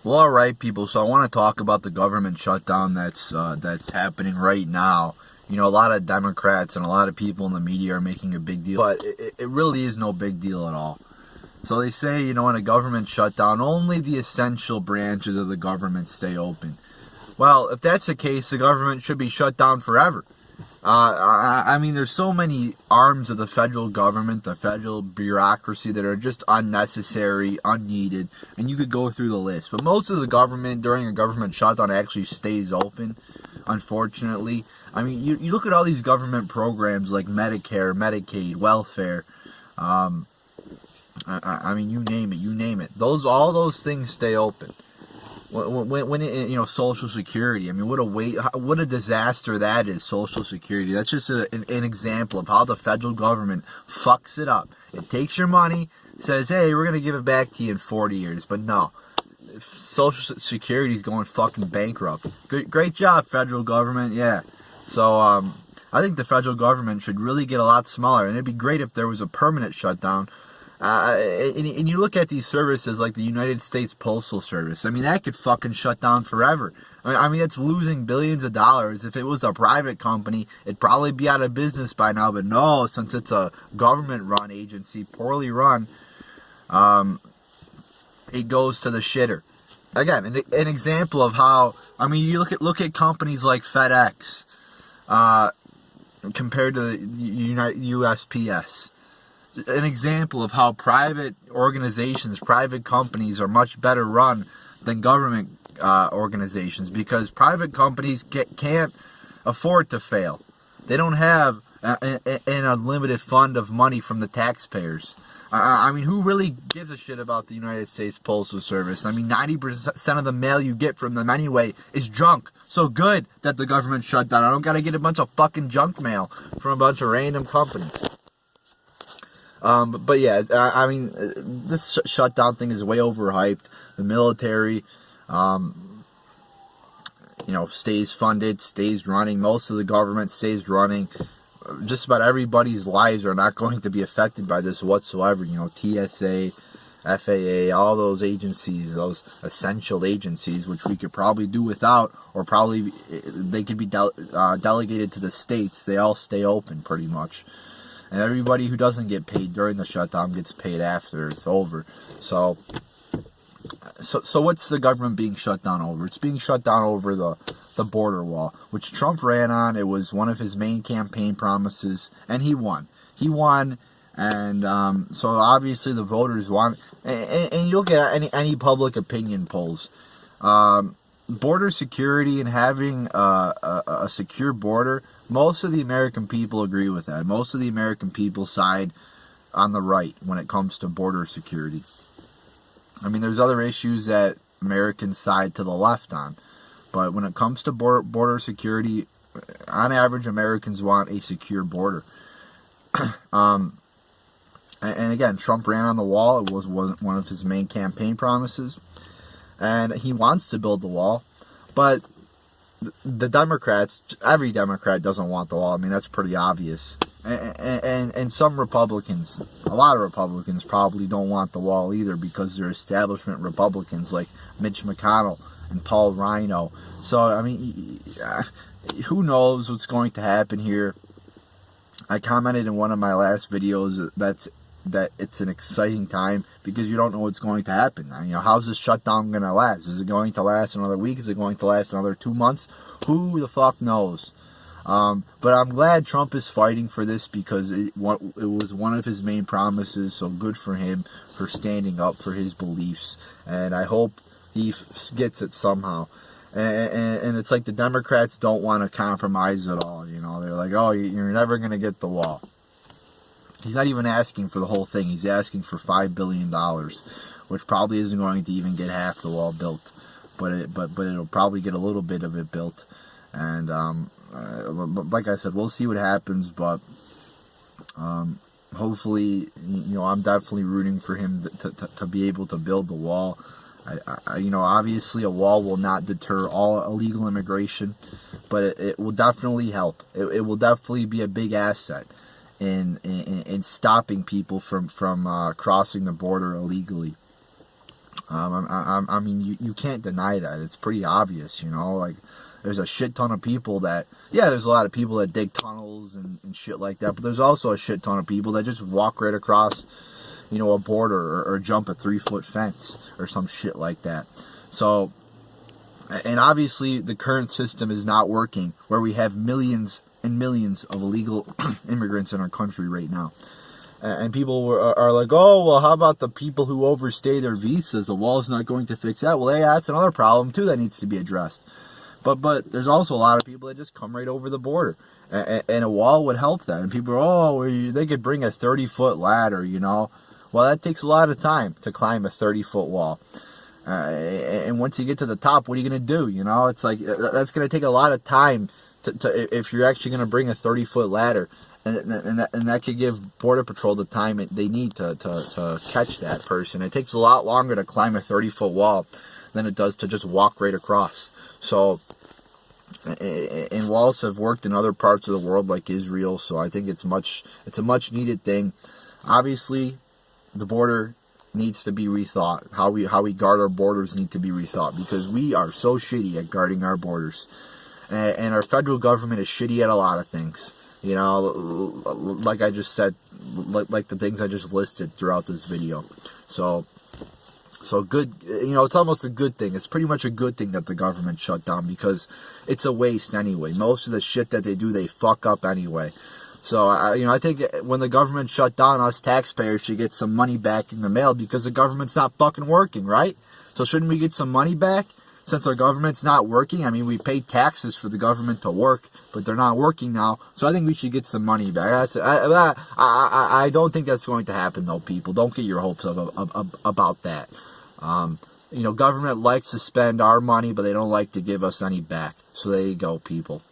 Well, all right, people. So I want to talk about the government shutdown that's happening right now. You know, a lot of Democrats and a lot of people in the media are making a big deal, but it really is no big deal at all. So they say, you know, in a government shutdown, only the essential branches of the government stay open. Well, if that's the case, the government should be shut down forever. I mean, there's so many arms of the federal government, the federal bureaucracy that are just unnecessary, unneeded, and you could go through the list. But most of the government during a government shutdown actually stays open, unfortunately. I mean, you look at all these government programs like Medicare, Medicaid, welfare. I mean, you name it. All those things stay open. When it, you know, Social Security. I mean, what a disaster that is. Social Security. That's just an example of how the federal government fucks it up. It takes your money, says, "Hey, we're gonna give it back to you in 40 years," but no. Social Security is going fucking bankrupt. Great job, federal government. Yeah. So I think the federal government should really get a lot smaller, and it'd be great if there was a permanent shutdown. And you look at these services like the United States Postal Service. I mean, that could fucking shut down forever. I mean, it's losing billions of dollars. If it was a private company, it'd probably be out of business by now. But no, since it's a government-run agency, poorly run, it goes to the shitter. Again, an example of how, I mean, you look at companies like FedEx compared to the USPS. An example of how private organizations, private companies are much better run than government organizations, because private companies can't afford to fail. They don't have an unlimited fund of money from the taxpayers. I mean, who really gives a shit about the United States Postal Service? I mean, 90% of the mail you get from them anyway is junk. So good that the government shut down. I don't gotta get a bunch of fucking junk mail from a bunch of random companies. But yeah, I mean, this shutdown thing is way overhyped. The military, stays funded, stays running. Most of the government stays running. Just about everybody's lives are not going to be affected by this whatsoever. You know, TSA, FAA, all those agencies, those essential agencies, which we could probably do without, or probably they could be delegated to the states. They all stay open pretty much. And everybody who doesn't get paid during the shutdown gets paid after it's over. So what's the government being shut down over? It's being shut down over the border wall, which Trump ran on. It was one of his main campaign promises, and he won. And so obviously the voters want. And you look at any public opinion polls. Border security and having a secure border, most of the American people agree with that. Most of the American people side on the right when it comes to border security. I mean, there's other issues that Americans side to the left on. But when it comes to border security, on average, Americans want a secure border. And again, Trump ran on the wall. It was one of his main campaign promises. And he wants to build the wall, but the Democrats, every Democrat doesn't want the wall. I mean, that's pretty obvious. And some Republicans, a lot of Republicans probably don't want the wall either, because they're establishment Republicans like Mitch McConnell and Paul Rhino. So, I mean, who knows what's going to happen here. I commented in one of my last videos that it's an exciting time, because you don't know what's going to happen. You know, how's this shutdown going to last? Is it going to last another week? Is it going to last another 2 months? Who the fuck knows? But I'm glad Trump is fighting for this, because it was one of his main promises. So good for him for standing up for his beliefs, and I hope he gets it somehow. And it's like the Democrats don't want to compromise at all. You know, they're like, oh, you're never going to get the wall. He's not even asking for the whole thing. He's asking for $5 billion, which probably isn't going to even get half the wall built. But it'll probably get a little bit of it built. And like I said, we'll see what happens. But hopefully, you know, I'm definitely rooting for him to be able to build the wall. Obviously a wall will not deter all illegal immigration, but it will definitely help. It will definitely be a big asset in stopping people from crossing the border illegally. I mean, you can't deny that. It's pretty obvious, like, there's a shit ton of people that, yeah, there's a lot of people that dig tunnels and shit like that, but there's also a shit ton of people that just walk right across, a border or jump a 3-foot fence or some shit like that. So, and obviously the current system is not working, where we have millions and millions of illegal immigrants in our country right now. And people are like, oh, well, how about the people who overstay their visas? The wall's not going to fix that. Well, yeah, that's another problem, too, that needs to be addressed. But there's also a lot of people that just come right over the border. And a wall would help that. And people are, they could bring a 30-foot ladder, Well, that takes a lot of time to climb a 30-foot wall. And once you get to the top, what are you going to do? It's like, that's going to take a lot of time to if you're actually going to bring a 30-foot ladder. And that could give Border Patrol the time they need to catch that person. It takes a lot longer to climb a 30-foot wall than it does to just walk right across. So, and walls have worked in other parts of the world like Israel, so I think it's a much needed thing. Obviously, the border needs to be rethought. How we guard our borders need to be rethought, because we are so shitty at guarding our borders. And our federal government is shitty at a lot of things. Like I just said, like the things I just listed throughout this video. So good, it's almost a good thing. It's pretty much a good thing that the government shut down, because it's a waste anyway. Most of the shit that they do, they fuck up anyway. So, I think when the government shut down, us taxpayers should get some money back in the mail, because the government's not fucking working, right? So shouldn't we get some money back? Since our government's not working, I mean, we pay taxes for the government to work, but they're not working now, so I think we should get some money back. I don't think that's going to happen, though, people. Don't get your hopes up about that. Government likes to spend our money, but they don't like to give us any back. So there you go, people.